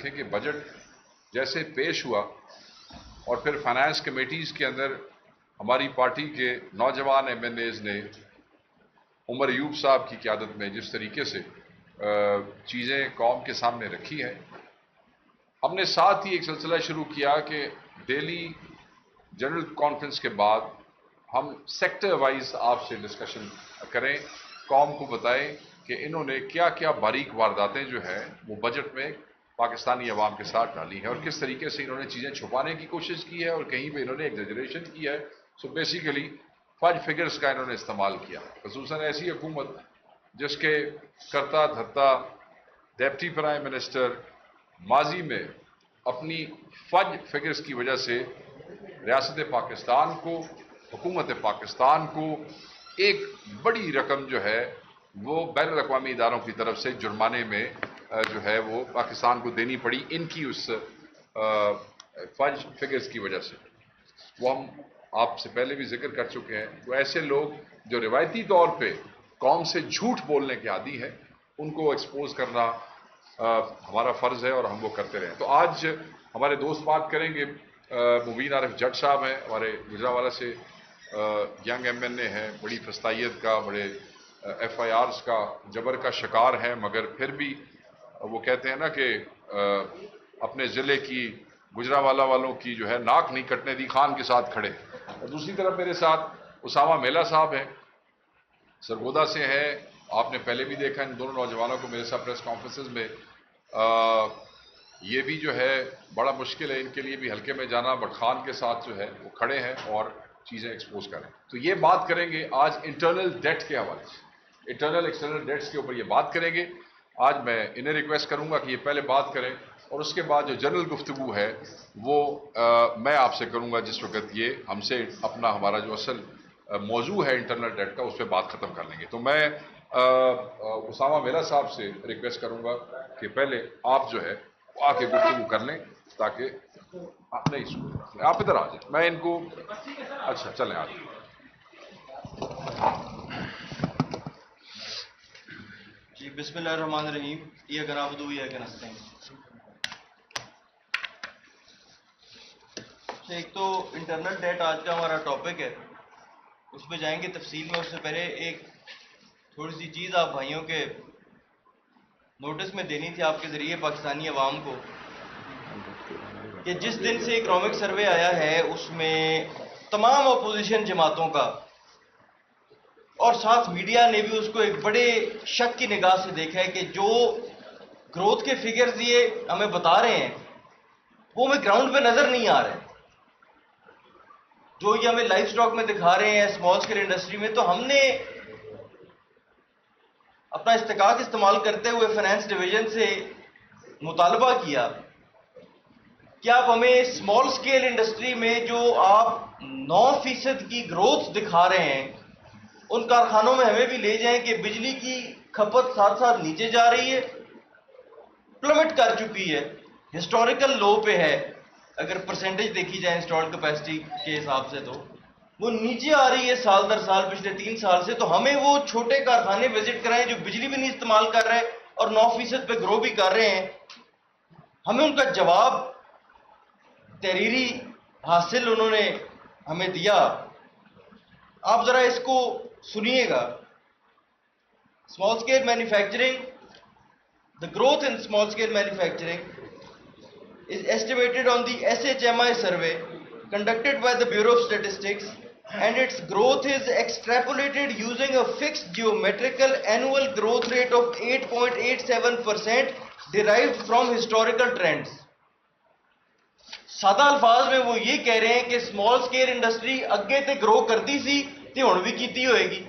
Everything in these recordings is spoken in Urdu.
دیکھیں کہ بجٹ جیسے پیش ہوا اور پھر فائنانس کمیٹیز کے اندر ہماری پارٹی کے نوجوان ایم این ایز نے عمر ایوب صاحب کی قیادت میں جس طریقے سے چیزیں قوم کے سامنے رکھی ہیں، ہم نے ساتھ ہی ایک سلسلہ شروع کیا کہ ڈیلی جنرل کانفرنس کے بعد ہم سیکٹر وائز آپ سے ڈسکشن کریں، قوم کو بتائیں کہ انہوں نے کیا کیا باریک وارداتیں جو ہیں وہ بجٹ میں پاکستانی عوام کے ساتھ ڈالی ہیں اور کس طریقے سے انہوں نے چیزیں چھپانے کی کوشش کی ہے اور کہیں پہ انہوں نے ایگزیجریشن کی ہے. سو بیسیکلی فج فگرز کا انہوں نے استعمال کیا، خصوصاً ایسی حکومت جس کے کرتا دھرتا ڈیپٹی پرائم منسٹر ماضی میں اپنی فج فگرز کی وجہ سے ریاست پاکستان کو، حکومت پاکستان کو ایک بڑی رقم جو ہے وہ بین الاقوامی اداروں کی طرف سے جرمانے میں جو ہے وہ پاکستان کو دینی پڑی ان کی اس فج فگرز کی وجہ سے. وہ ہم آپ سے پہلے بھی ذکر کر چکے ہیں. تو ایسے لوگ جو روایتی طور پہ قوم سے جھوٹ بولنے کے عادی ہیں ان کو ایکسپوز کرنا ہمارا فرض ہے اور ہم وہ کرتے رہیں. تو آج ہمارے دوست بات کریں گے، مبین عارف جٹ صاحب ہیں ہمارے گجرانوالہ سے، ینگ ایم این اے ہیں، بڑی فستائیت کا، بڑے ایف آئی آرز کا جبر کا شکار ہیں، مگر پھر بھی وہ کہتے ہیں نا کہ اپنے ضلع کی گجرانوالہ والوں کی جو ہے ناک نہیں کٹنے دی، خان کے ساتھ کھڑے. اور دوسری طرف میرے ساتھ اسامہ میلا صاحب ہیں، سرگودا سے ہیں. آپ نے پہلے بھی دیکھا ان دونوں نوجوانوں کو میرے ساتھ پریس کانفرنسز میں. یہ بھی جو ہے بڑا مشکل ہے ان کے لیے بھی حلقے میں جانا، بٹ خان کے ساتھ جو ہے وہ کھڑے ہیں اور چیزیں ایکسپوز کریں. تو یہ بات کریں گے آج انٹرنل ڈیٹ کے حوالے سے، انٹرنل ایکسٹرنل ڈیٹس کے اوپر یہ بات کریں گے. آج میں انہیں ریکویسٹ کروں گا کہ یہ پہلے بات کریں اور اس کے بعد جو جنرل گفتگو ہے وہ میں آپ سے کروں گا جس وقت یہ ہم سے اپنا ہمارا جو اصل موضوع ہے انٹرنل ڈیٹ کا اس پہ بات ختم کر لیں گے. تو میں اسامہ میلا صاحب سے ریکویسٹ کروں گا کہ پہلے آپ جو ہے آ کے گفتگو کر لیں تاکہ نہیں سنیں. آپ ادھر آ جائیں، میں ان کو اچھا چلیں آ جائیں. جی بسم اللہ الرحمن الرحیم. یہ گنابدو یہ گنستیں. ایک تو انٹرنل ڈیٹ آج کا ہمارا ٹاپک ہے، اس پہ جائیں گے تفصیل میں. اس سے پہلے ایک تھوڑی سی چیز آپ بھائیوں کے نوٹس میں دینی تھی آپ کے ذریعے پاکستانی عوام کو، کہ جس دن سے اکنامک سروے آیا ہے اس میں تمام اپوزیشن جماعتوں کا اور ساتھ میڈیا نے بھی اس کو ایک بڑے شک کی نگاہ سے دیکھا ہے کہ جو گروتھ کے فگرز یہ ہمیں بتا رہے ہیں وہ ہمیں گراؤنڈ پہ نظر نہیں آ رہے. جو یہ ہمیں لائف سٹاک میں دکھا رہے ہیں اسمال اسکیل انڈسٹری میں، تو ہم نے اپنا استحقاق استعمال کرتے ہوئے فائنانس ڈویژن سے مطالبہ کیا کہ آپ ہمیں اسمال اسکیل انڈسٹری میں جو آپ 9% کی گروتھ دکھا رہے ہیں ان کارخانوں میں ہمیں بھی لے جائیں کہ بجلی کی کھپت ساتھ ساتھ نیچے جا رہی ہے، پلمٹ کر چکی ہے، ہسٹوریکل لو پہ ہے. اگر پرسنٹیج دیکھی جائے انسٹالڈ کیپیسٹی کے حساب سے تو وہ نیچے آ رہی ہے سال در سال پچھلے 3 سال سے. تو ہمیں وہ چھوٹے کارخانے وزٹ کرائیں جو بجلی بھی نہیں استعمال کر رہے اور 9% پہ گرو بھی کر رہے ہیں. ہمیں ان کا جواب تحریری حاصل انہوں نے ہمیں دیا. آپ ذرا اس کو سنیے گا. Small scale manufacturing, the growth in small scale manufacturing is estimated on the SHMI survey conducted by the Bureau of Statistics, and its growth is extrapolated using a fixed geometrical annual growth rate of 8.87% derived from historical trends. سادہ الفاظ میں وہ یہ کہہ رہے ہیں کہ اسمال اسکیل انڈسٹری اگے تے گرو کرتی سی تے ہن بھی کیتی ہوئے گی.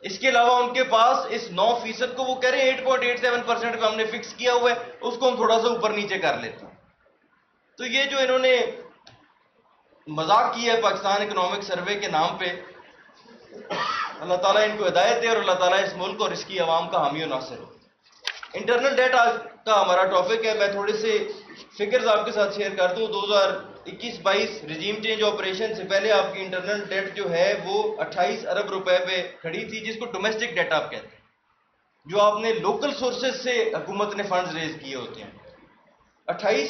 اس کے علاوہ ان کے پاس اس 9% کو وہ کہہ رہے ہیں 8.87% پہ ہم نے فکس کیا ہوا ہے، اس کو ہم تھوڑا سا اوپر نیچے کر لیتے ہیں. تو یہ جو انہوں نے مذاق کیا ہے پاکستان اکنامک سروے کے نام پہ، اللہ تعالیٰ ان کو ہدایت دے اور اللہ تعالیٰ اس ملک اور اس کی عوام کا حامی و ناصر ہو. انٹرنل ڈیٹ آج کا ہمارا ٹاپک ہے. میں تھوڑے سے فگرز آپ کے ساتھ شیئر کر دوں. 2021-22 رجیم چینج آپریشن سے پہلے آپ کی انٹرنل ڈیٹ جو ہے وہ 28 ارب روپے پہ کھڑی تھی، جس کو ڈومیسٹک ڈیٹ آپ کہتے ہیں، جو آپ نے لوکل سورسز سے حکومت نے فنڈز ریز کیے ہوتے ہیں. 28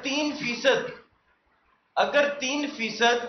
3%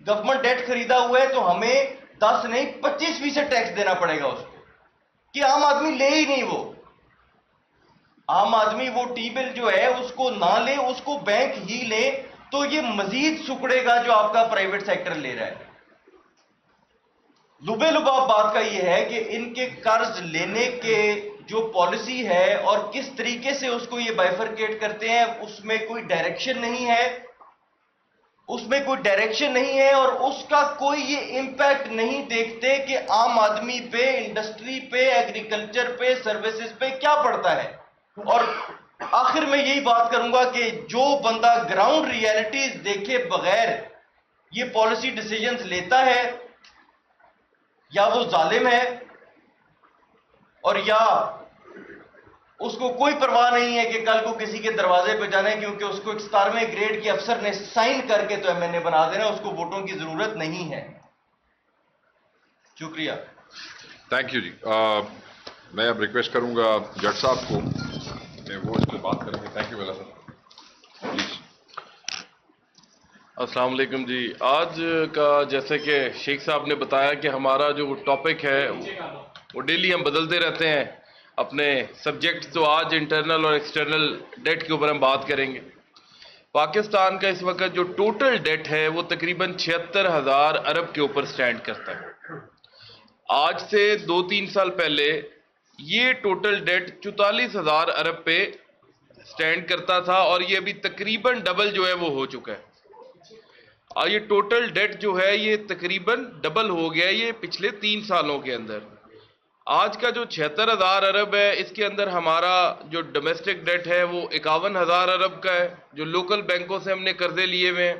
گورنمنٹ ڈیٹ خریدا ہوا ہے تو ہمیں 10 نہیں 25% ٹیکس دینا پڑے گا اس پہ، کہ عام آدمی لے ہی نہیں، وہ عام آدمی وہ ٹی بل جو ہے اس کو نہ لے، اس کو بینک ہی لے، تو یہ مزید سکڑے گا جو آپ کا پرائیویٹ سیکٹر لے رہا ہے۔ لبے لباب بات کا یہ ہے کہ ان کے قرض لینے کے جو پالیسی ہے اور کس طریقے سے اس کو یہ بائفرکیٹ کرتے ہیں، اس میں کوئی ڈائریکشن نہیں ہے، اس میں کوئی ڈائریکشن نہیں ہے، اور اس کا کوئی یہ امپیکٹ نہیں دیکھتے کہ عام آدمی پہ، انڈسٹری پہ، ایگریکلچر پہ، سروسز پہ کیا پڑتا ہے۔ اور آخر میں یہی بات کروں گا کہ جو بندہ گراؤنڈ ریئلٹیز دیکھے بغیر یہ پالیسی ڈیسیجنز لیتا ہے، یا وہ ظالم ہے، اور یا اس کو کوئی پرواہ نہیں ہے کہ کل کو کسی کے دروازے پہ جانا ہے، کیونکہ اس کو ایک 17ویں گریڈ کے افسر نے سائن کر کے تو MNA بنا دینا، اس کو ووٹوں کی ضرورت نہیں ہے۔ شکریہ۔ تھینک یو جی۔ میں اب ریکویسٹ کروں گا جٹ صاحب کو کہ وہ اس پہ بات کریں گے۔ تھینک یو ویلا سر، پلیز۔ السلام علیکم جی۔ آج کا جیسے کہ شیخ صاحب نے بتایا کہ ہمارا جو ٹاپک ہے وہ ڈیلی ہم بدلتے رہتے ہیں اپنے سبجیکٹ، تو آج انٹرنل اور ایکسٹرنل ڈیٹ کے اوپر ہم بات کریں گے۔ پاکستان کا اس وقت جو ٹوٹل ڈیٹ ہے وہ تقریباً 76,000 ارب کے اوپر سٹینڈ کرتا ہے۔ آج سے 2-3 سال پہلے یہ ٹوٹل ڈیٹ 44,000 ارب پہ سٹینڈ کرتا تھا، اور یہ ابھی تقریباً ڈبل جو ہے وہ ہو چکا ہے۔ اور یہ ٹوٹل ڈیٹ جو ہے یہ تقریباً ڈبل ہو گیا ہے یہ پچھلے 3 سالوں کے اندر۔ آج کا جو 76,000 ارب ہے اس کے اندر ہمارا جو ڈومیسٹک ڈیٹ ہے وہ 51,000 ارب کا ہے، جو لوکل بینکوں سے ہم نے قرضے لیے ہوئے ہیں،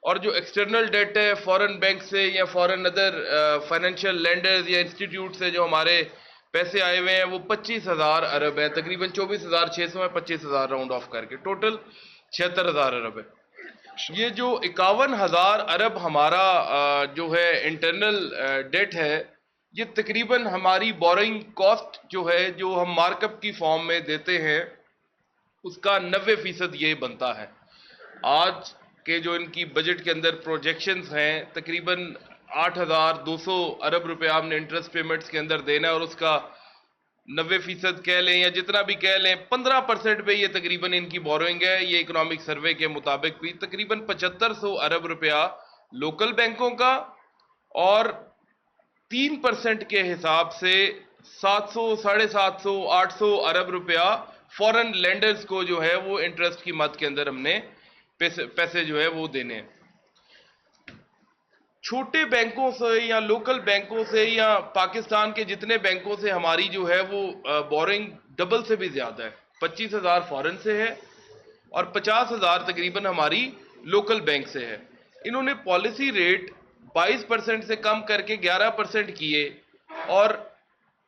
اور جو ایکسٹرنل ڈیٹ ہے فورن بینک سے یا فورن ادر فائنینشیل لینڈرز یا انسٹیٹیوٹ سے جو ہمارے پیسے آئے ہوئے ہیں وہ 25,000 ارب ہے، تقریباً 24,600 ہے، 25,000 راؤنڈ آف کر کے ٹوٹل 76,000 ارب ہے۔ یہ جو 51,000 ارب ہمارا جو ہے انٹرنل ڈیٹ ہے، یہ تقریباً ہماری بورنگ کاسٹ جو ہے جو ہم مارک اپ کی فارم میں دیتے ہیں اس کا 90% یہ بنتا ہے۔ آج کے جو ان کی بجٹ کے اندر پروجیکشنز ہیں تقریباً 8,200 ارب روپے آپ نے انٹرسٹ پیمنٹس کے اندر دینا ہے، اور اس کا 90% کہہ لیں یا جتنا بھی کہہ لیں 15% پہ یہ تقریباً ان کی بوروئنگ ہے۔ یہ اکنامک سروے کے مطابق بھی تقریباً 7500 ارب روپیہ لوکل بینکوں کا، اور 3% کے حساب سے 700، 750، 800 ارب روپیہ فورن لینڈرز کو جو ہے وہ انٹرسٹ کی مد کے اندر ہم نے پیسے جو ہے وہ دینے ہیں۔ چھوٹے بینکوں سے یا لوکل بینکوں سے یا پاکستان کے جتنے بینکوں سے ہماری جو ہے وہ بورنگ ڈبل سے بھی زیادہ ہے، 25,000 فورن سے ہے اور 50,000 تقریباً ہماری لوکل بینک سے ہے۔ انہوں نے پالیسی ریٹ 22% سے کم کر کے 11% کیے، اور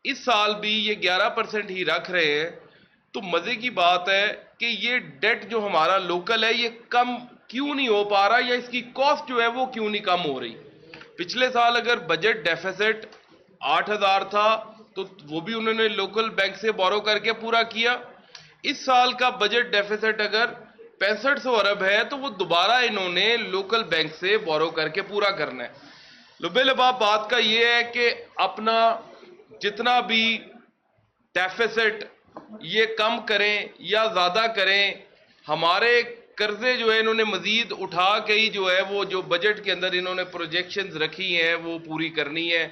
اس سال بھی یہ 11% ہی رکھ رہے ہیں۔ تو مزے کی بات ہے کہ یہ ڈیٹ جو ہمارا لوکل ہے یہ کم کیوں نہیں ہو پا رہا، یا اس کی کاسٹ جو ہے وہ کیوں نہیں کم ہو رہی۔ پچھلے سال اگر بجٹ ڈیفیسٹ 8,000 تھا تو وہ بھی انہوں نے لوکل بینک سے بورو کر کے پورا کیا۔ اس سال کا بجٹ ڈیفیسٹ اگر 6500 ارب ہے تو وہ دوبارہ انہوں نے لوکل بینک سے بورو کر کے پورا کرنا ہے۔ لبے لباب بات کا یہ ہے کہ اپنا جتنا بھی ڈیفیسٹ یہ کم کریں یا زیادہ کریں، ہمارے قرضے جو ہے انہوں نے مزید اٹھا کے ہی جو ہے وہ جو بجٹ کے اندر انہوں نے پروجیکشنز رکھی ہیں وہ پوری کرنی ہے۔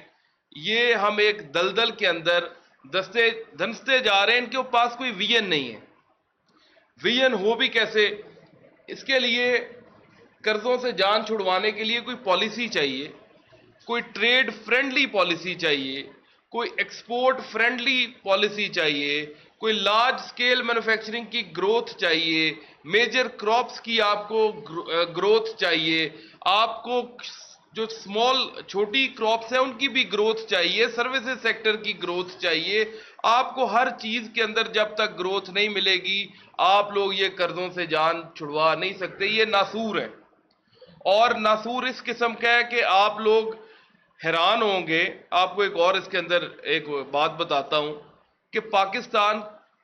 یہ ہم ایک دلدل کے اندر دھنستے جا رہے ہیں، ان کے پاس کوئی ویژن نہیں ہے۔ ویژن ہو بھی کیسے؟ اس کے لیے قرضوں سے جان چھڑوانے کے لیے کوئی پالیسی چاہیے، کوئی ٹریڈ فرینڈلی پالیسی چاہیے، کوئی ایکسپورٹ فرینڈلی پالیسی چاہیے، کوئی لارج سکیل مینوفیکچرنگ کی گروتھ چاہیے، میجر کراپس کی آپ کو گروتھ چاہیے، آپ کو جو سمال چھوٹی کراپس ہیں ان کی بھی گروتھ چاہیے، سروسز سیکٹر کی گروتھ چاہیے۔ آپ کو ہر چیز کے اندر جب تک گروتھ نہیں ملے گی آپ لوگ یہ قرضوں سے جان چھڑوا نہیں سکتے۔ یہ ناسور ہے، اور ناسور اس قسم کا ہے کہ آپ لوگ حیران ہوں گے۔ آپ کو ایک اور اس کے اندر ایک بات بتاتا ہوں کہ پاکستان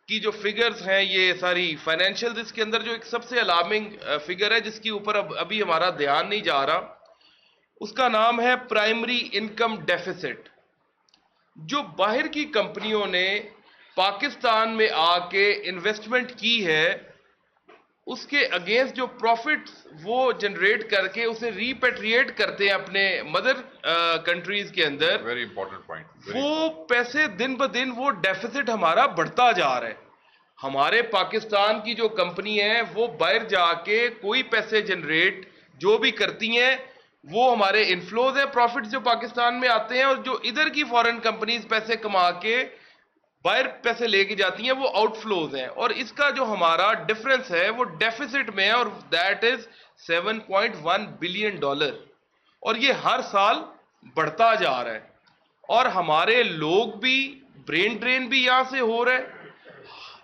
کی جو فگرز ہیں یہ ساری فائنینشیل، اس کے اندر جو ایک سب سے الارمنگ فگر ہے جس کے اوپر ابھی ہمارا دھیان نہیں جا رہا، اس کا نام ہے پرائمری انکم ڈیفیسٹ. جو باہر کی کمپنیوں نے پاکستان میں آ کے انویسٹمنٹ کی ہے اس کے اگینسٹ جو پروفٹ وہ جنریٹ کر کے اسے ریپیٹریٹ کرتے ہیں اپنے مدر کنٹریز کے اندر, ویری امپورٹنٹ پوائنٹ. وہ پیسے دن بدن وہ ڈیفیسٹ ہمارا بڑھتا جا رہا ہے. ہمارے پاکستان کی جو کمپنی ہے وہ باہر جا کے کوئی پیسے جنریٹ جو بھی کرتی ہیں وہ ہمارے انفلوز ہیں, پروفٹس جو پاکستان میں آتے ہیں, اور جو ادھر کی فورن کمپنیز پیسے کما کے باہر پیسے لے کے جاتی ہیں وہ آؤٹ فلوز ہیں. اور اس کا جو ہمارا ڈفرنس ہے وہ ڈیفیسٹ میں ہے, اور دیٹ از $7.1 بلین, اور یہ ہر سال بڑھتا جا رہا ہے. اور ہمارے لوگ بھی برین ڈرین بھی یہاں سے ہو رہا ہے.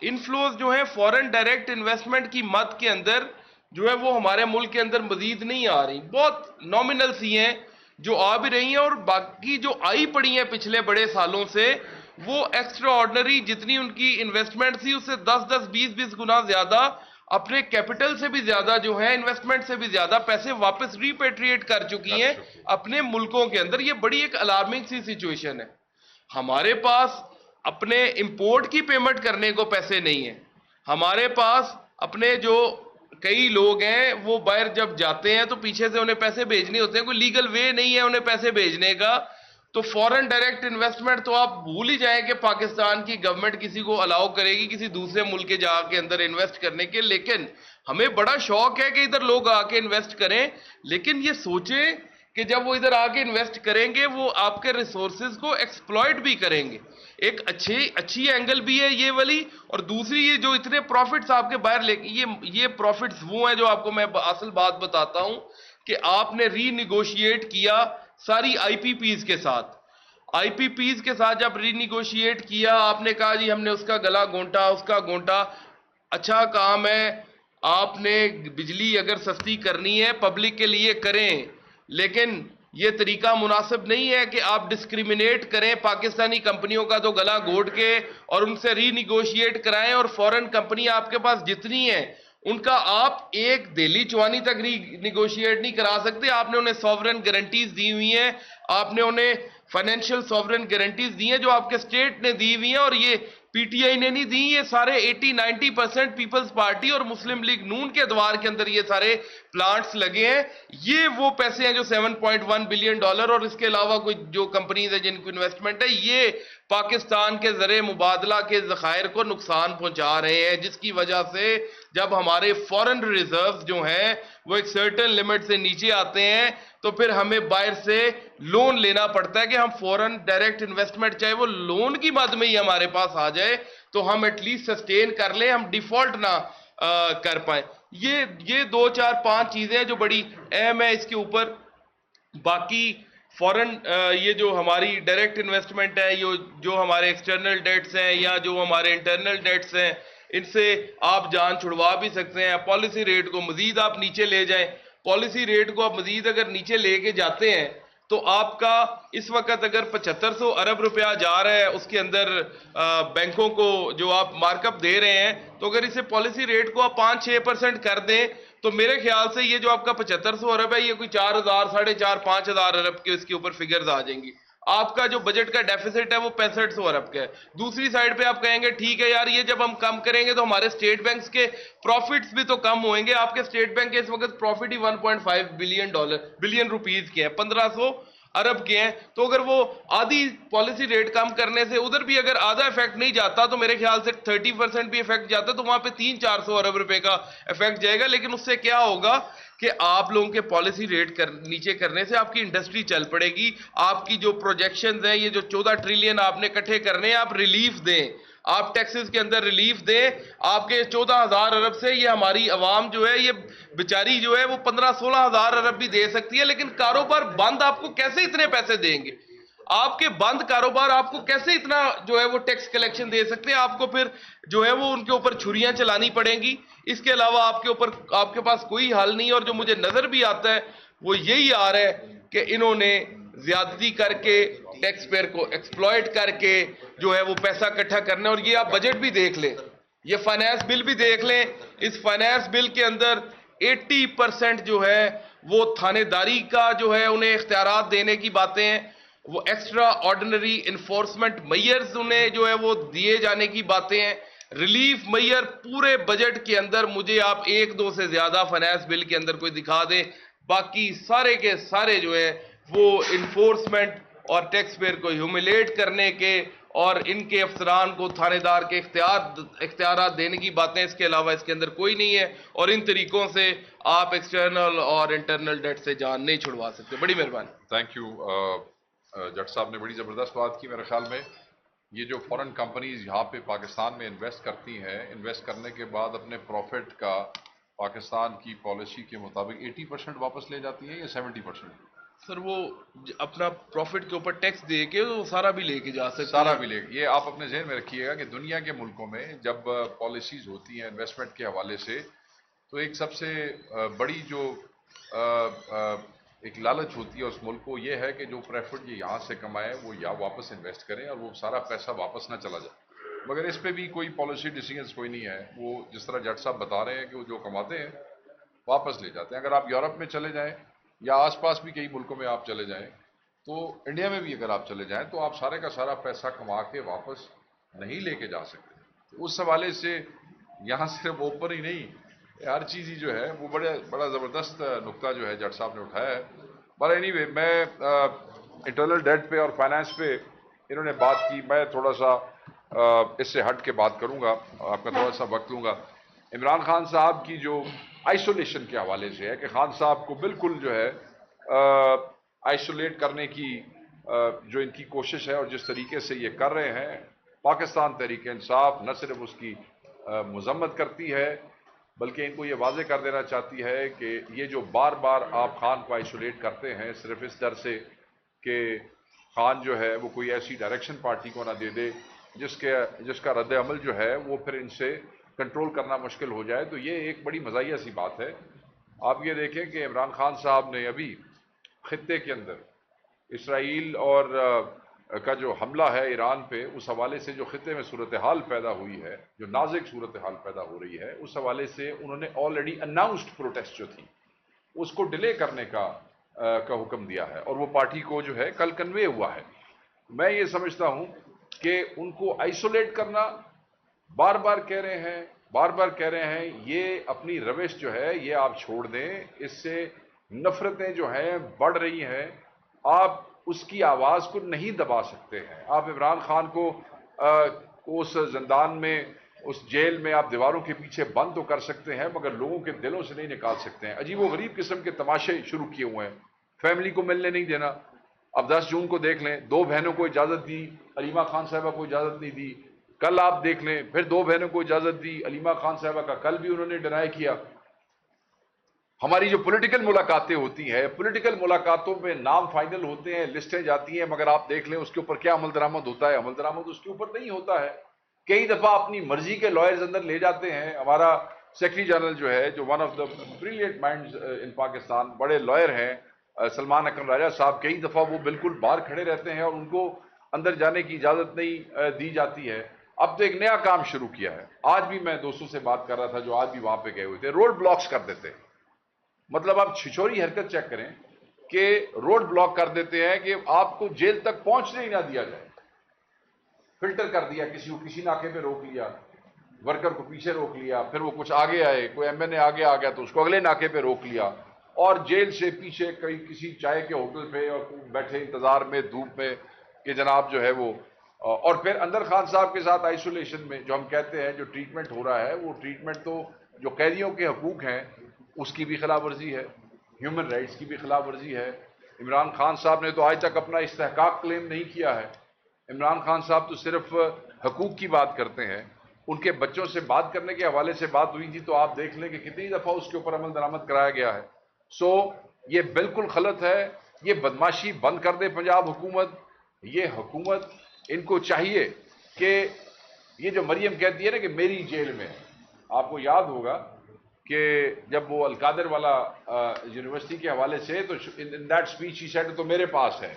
انفلوز جو ہیں فورن ڈائریکٹ انویسٹمنٹ کی مد کے اندر جو ہے وہ ہمارے ملک کے اندر مزید نہیں آ رہی, بہت نامنل سی ہیں جو آ بھی رہی ہیں, اور باقی جو آئی پڑی ہیں پچھلے بڑے سالوں سے وہ ایکسٹرا آرڈنری جتنی ان کی انویسٹمنٹ تھی اس سے 10-20 گنا زیادہ اپنے کیپٹل سے بھی زیادہ جو ہے انویسٹمنٹ سے بھی زیادہ پیسے واپس ریپیٹریٹ کر چکی ہیں اپنے ملکوں کے اندر. یہ بڑی ایک الارمنگ سی سچویشن ہے. ہمارے پاس اپنے امپورٹ کی پیمنٹ کرنے کو پیسے نہیں ہیں. ہمارے پاس اپنے جو کئی لوگ ہیں وہ باہر جب جاتے ہیں تو پیچھے سے انہیں پیسے بھیجنے ہوتے ہیں, کوئی لیگل وے نہیں ہے انہیں پیسے بھیجنے کا. تو فورن ڈائریکٹ انویسٹمنٹ تو آپ بھول ہی جائیں کہ پاکستان کی گورنمنٹ کسی کو الاؤ کرے گی کسی دوسرے ملک کے جا کے اندر انویسٹ کرنے کے. لیکن ہمیں بڑا شوق ہے کہ ادھر لوگ آ کے انویسٹ کریں, لیکن یہ سوچیں کہ جب وہ ادھر آ کے انویسٹ کریں گے وہ آپ کے ریسورسز کو ایکسپلائٹ بھی کریں گے. ایک اچھی اینگل بھی ہے یہ والی, اور دوسری یہ جو اتنے پروفٹس آپ کے باہر لے کے یہ پروفٹس وہ ہیں جو آپ کو میں اصل بات بتاتا ہوں کہ آپ نے ری نیگوشیٹ کیا ساری آئی پی پیز کے ساتھ. آئی پی پیز کے ساتھ جب ری نیگوشیٹ کیا آپ نے کہا جی ہم نے اس کا گلا گھونٹا اس کا گھونٹا. اچھا کام ہے, آپ نے بجلی اگر سستی کرنی ہے پبلک کے لیے کریں, لیکن یہ طریقہ مناسب نہیں ہے کہ آپ ڈسکریمنیٹ کریں پاکستانی کمپنیوں کا تو گلا گھونٹ کے اور ان سے ری نیگوشیٹ کرائیں, اور فورن کمپنی آپ کے پاس جتنی ہیں ان کا آپ ایک دہلی چوانی تک ری نیگوشیٹ نہیں کرا سکتے. آپ نے انہیں سوورن گارنٹیز دی ہوئی ہیں, آپ نے انہیں فائنینشیل سوورن گارنٹیز دی ہیں جو آپ کے اسٹیٹ نے دی ہوئی ہیں, اور یہ پی ٹی آئی نے نہیں دی, یہ سارے 80-90% پیپلز پارٹی اور مسلم لیگ نون کے ادوار کے اندر یہ سارے پلانٹس لگے ہیں. یہ وہ پیسے ہیں جو $7.1 بلین, اور اس کے علاوہ کوئی جو کمپنیز ہیں جن کو انویسٹمنٹ ہے یہ پاکستان کے زر مبادلہ کے ذخائر کو نقصان پہنچا رہے ہیں, جس کی وجہ سے جب ہمارے فورن ریزروز جو ہیں وہ ایک سرٹن لمٹ سے نیچے آتے ہیں تو پھر ہمیں باہر سے لون لینا پڑتا ہے کہ ہم فورن ڈائریکٹ انویسٹمنٹ چاہے وہ لون کی مد میں ہی ہمارے پاس آ جائے تو ہم ایٹ لیسٹ سسٹین کر لیں, ہم ڈیفالٹ نہ کر پائیں. یہ 2-4-5 چیزیں جو بڑی اہم ہے اس کے اوپر. باقی فورن یہ جو ہماری ڈائریکٹ انویسٹمنٹ ہے, جو ہمارے ایکسٹرنل ڈیٹس ہیں یا جو ہمارے انٹرنل ڈیٹس ہیں, ان سے آپ جان چھڑوا بھی سکتے ہیں. پالیسی ریٹ کو مزید آپ نیچے لے جائیں, پالیسی ریٹ کو آپ مزید اگر نیچے لے کے جاتے ہیں تو آپ کا اس وقت اگر 7500 ارب روپیہ جا رہا ہے اس کے اندر بینکوں کو جو آپ مارک اپ دے رہے ہیں, تو اگر اسے پالیسی ریٹ کو آپ 5-6% کر دیں تو میرے خیال سے یہ جو آپ کا 7500 ارب ہے یہ کوئی 4000, 4500 ارب کے اس کے اوپر فگرز آ جائیں گی. آپ کا جو بجٹ کا ڈیفیسٹ ہے وہ 6500 ارب کا ہے. دوسری سائڈ پہ آپ کہیں گے ٹھیک ہے یار یہ جب ہم کم کریں گے تو ہمارے اسٹیٹ بینکس کے پروفٹس بھی تو کم ہوئیں گے. آپ کے اسٹیٹ بینک کے اس وقت پروفٹ ہی $1.5 بلین روپیز کے ہیں, 1500 ارب کے ہیں. تو اگر وہ آدھی پالیسی ریٹ کم کرنے سے ادھر بھی اگر آدھا افیکٹ نہیں جاتا تو میرے خیال سے 30% بھی افیکٹ جاتا تو وہاں پہ 300-400 ارب روپے کا افیکٹ جائے گا. لیکن اس سے کیا ہوگا کہ آپ لوگوں کے پالیسی ریٹ نیچے کرنے سے آپ کی انڈسٹری چل پڑے گی. آپ کی جو پروجیکشنز ہیں یہ جو 14 ٹریلین آپ نے اکٹھے کرنے ہیں آپ ریلیف دیں, آپ ٹیکسز کے اندر ریلیف دیں. آپ کے 14,000 ارب سے یہ ہماری عوام جو ہے یہ بیچاری جو ہے وہ 15-16,000 ارب بھی دے سکتی ہے, لیکن کاروبار بند آپ کو کیسے اتنے پیسے دیں گے؟ آپ کے بند کاروبار آپ کو کیسے اتنا جو ہے وہ ٹیکس کلیکشن دے سکتے ہیں؟ آپ کو پھر جو ہے وہ ان کے اوپر چھریاں چلانی پڑیں گی. اس کے علاوہ آپ کے پاس کوئی حل نہیں. اور جو مجھے نظر بھی آتا ہے وہ یہی آ رہا ہے کہ انہوں نے زیادتی کر کے ٹیکس پیئر کو ایکسپلائٹ کر کے جو ہے وہ پیسہ اکٹھا کرنا. اور یہ آپ بجٹ بھی دیکھ لیں, یہ فائنانس بل بھی دیکھ لیں. اس فائنانس بل کے اندر 80% جو ہے وہ تھانے داری کا جو ہے انہیں اختیارات دینے کی باتیں ہیں، وہ ایکسٹرا آرڈنری انفورسمنٹ میئرز انہیں جو ہے وہ دیے جانے کی باتیں ہیں، ریلیف میئر پورے بجٹ کے اندر مجھے آپ ایک دو سے زیادہ فائنانس بل کے اندر کوئی دکھا دیں، باقی سارے کے سارے جو ہے وہ انفورسمنٹ اور ٹیکس پیئر کو ہیوملیٹ کرنے کے اور ان کے افسران کو تھانے دار کے اختیارات دینے کی باتیں، اس کے علاوہ اس کے اندر کوئی نہیں ہے، اور ان طریقوں سے آپ ایکسٹرنل اور انٹرنل ڈیٹ سے جان نہیں چھڑوا سکتے. بڑی مہربانی. Thank you. جٹ صاحب نے بڑی زبردست بات کی. میرے خیال میں یہ جو فورن کمپنیز یہاں پہ پاکستان میں انویسٹ کرتی ہیں، انویسٹ کرنے کے بعد اپنے پروفٹ کا پاکستان کی پالیسی کے مطابق 80% واپس لے جاتی ہیں یا 70%؟ سر وہ اپنا پروفٹ کے اوپر ٹیکس دے کے وہ سارا بھی لے کے جا سکتے سارا ہیں. بھی لے. یہ آپ اپنے ذہن میں رکھیے گا کہ دنیا کے ملکوں میں جب پالیسیز ہوتی ہیں انویسٹمنٹ کے حوالے سے، تو ایک سب سے بڑی جو ایک لالچ ہوتی ہے اس ملک کو، یہ ہے کہ جو پروفٹ یہ یہاں سے کمائے وہ یا واپس انویسٹ کریں اور وہ سارا پیسہ واپس نہ چلا جائے. مگر اس پہ بھی کوئی پالیسی ڈیسیجنز کوئی نہیں ہے. وہ جس طرح جٹ صاحب بتا رہے ہیں کہ وہ جو کماتے ہیں واپس لے جاتے ہیں. اگر آپ یورپ میں چلے جائیں یا آس پاس بھی کئی ملکوں میں آپ چلے جائیں، تو انڈیا میں بھی اگر آپ چلے جائیں تو آپ سارے کا سارا پیسہ کما کے واپس نہیں لے کے جا سکتے. تو اس حوالے سے یہاں صرف اوپر ہی نہیں، ہر چیز ہی جو ہے وہ بڑا زبردست نقطہ جو ہے جٹ صاحب نے اٹھایا ہے. پر اینی وے، میں انٹرنل ڈیٹ پہ اور فائنانس پہ انہوں نے بات کی، میں تھوڑا سا اس سے ہٹ کے بات کروں گا، آپ کا تھوڑا سا وقت لوں گا. عمران خان صاحب کی جو آئسولیشن کے حوالے سے ہے کہ خان صاحب کو بالکل جو ہے آئسولیٹ کرنے کی جو ان کی کوشش ہے اور جس طریقے سے یہ کر رہے ہیں، پاکستان تحریک انصاف نہ صرف اس کی مذمت کرتی ہے بلکہ ان کو یہ واضح کر دینا چاہتی ہے کہ یہ جو بار بار آپ خان کو آئسولیٹ کرتے ہیں صرف اس ڈر سے کہ خان جو ہے وہ کوئی ایسی ڈائریکشن پارٹی کو نہ دے دے جس کا رد عمل جو ہے وہ پھر ان سے کنٹرول کرنا مشکل ہو جائے، تو یہ ایک بڑی مزاحیہ سی بات ہے. آپ یہ دیکھیں کہ عمران خان صاحب نے ابھی خطے کے اندر اسرائیل اور کا جو حملہ ہے ایران پہ، اس حوالے سے جو خطے میں صورتحال پیدا ہوئی ہے، جو نازک صورتحال پیدا ہو رہی ہے، اس حوالے سے انہوں نے آلریڈی اناؤنسڈ پروٹیسٹ جو تھی اس کو ڈیلے کرنے کا حکم دیا ہے، اور وہ پارٹی کو جو ہے کل کنوے ہوا ہے. میں یہ سمجھتا ہوں کہ ان کو آئسولیٹ کرنا، بار بار کہہ رہے ہیں یہ اپنی روش جو ہے یہ آپ چھوڑ دیں. اس سے نفرتیں جو ہیں بڑھ رہی ہیں، آپ اس کی آواز کو نہیں دبا سکتے ہیں. آپ عمران خان کو اس زندان میں، اس جیل میں آپ دیواروں کے پیچھے بند تو کر سکتے ہیں مگر لوگوں کے دلوں سے نہیں نکال سکتے ہیں. عجیب و غریب قسم کے تماشے شروع کیے ہوئے ہیں. فیملی کو ملنے نہیں دینا. اب 10 جون کو دیکھ لیں، 2 بہنوں کو اجازت دی، علیمہ خان صاحبہ کو اجازت نہیں دی. کل آپ دیکھ لیں پھر 2 بہنوں کو اجازت دی، علیمہ خان صاحبہ کا کل بھی انہوں نے ڈینائی کیا. ہماری جو پولیٹیکل ملاقاتیں ہوتی ہیں، پولیٹیکل ملاقاتوں میں نام فائنل ہوتے ہیں، لسٹیں جاتی ہیں، مگر آپ دیکھ لیں اس کے اوپر کیا عمل درآمد ہوتا ہے. عمل درآمد اس کے اوپر نہیں ہوتا ہے. کئی دفعہ اپنی مرضی کے لائرز اندر لے جاتے ہیں. ہمارا سیکرٹری جنرل جو ہے، جو one of the brilliant minds in Pakistan, بڑے لائر ہیں، سلمان اکرم راجہ صاحب، کئی دفعہ وہ بالکل باہر کھڑے رہتے ہیں اور ان کو اندر جانے کی اجازت نہیں دی جاتی ہے. اب تو ایک نیا کام شروع کیا ہے. آج بھی میں دوستوں سے بات کر رہا تھا جو آج بھی وہاں پہ گئے ہوئے تھے، روڈ بلاکس کر دیتے ہیں. مطلب آپ چھچوری حرکت چیک کریں کہ روڈ بلاک کر دیتے ہیں کہ آپ کو جیل تک پہنچنے ہی نہ دیا جائے. فلٹر کر دیا، کسی کو کسی ناکے پہ روک لیا، ورکر کو پیچھے روک لیا، پھر وہ کچھ آگے آئے، کوئی ایم این اے آگے آ گیا تو اس کو اگلے ناکے پہ روک لیا، اور جیل سے پیچھے کسی چائے کے ہوٹل پہ اور بیٹھے انتظار میں دھوپ میں کہ جناب جو ہے وہ، اور پھر اندر خان صاحب کے ساتھ آئسولیشن میں جو ہم کہتے ہیں جو ٹریٹمنٹ ہو رہا ہے، وہ ٹریٹمنٹ تو جو قیدیوں کے حقوق ہیں اس کی بھی خلاف ورزی ہے، ہیومن رائٹس کی بھی خلاف ورزی ہے. عمران خان صاحب نے تو آج تک اپنا استحقاق کلیم نہیں کیا ہے. عمران خان صاحب تو صرف حقوق کی بات کرتے ہیں. ان کے بچوں سے بات کرنے کے حوالے سے بات ہوئی تھی تو آپ دیکھ لیں کہ کتنی دفعہ اس کے اوپر عمل درآمد کرایا گیا ہے. سو یہ بالکل غلط ہے. یہ بدماشی بند کر دے پنجاب حکومت. یہ حکومت ان کو چاہیے کہ یہ جو مریم کہتی ہے نا کہ میری جیل میں، آپ کو یاد ہوگا کہ جب وہ القادر والا یونیورسٹی کے حوالے سے تو in that speech he said تو میرے پاس ہے.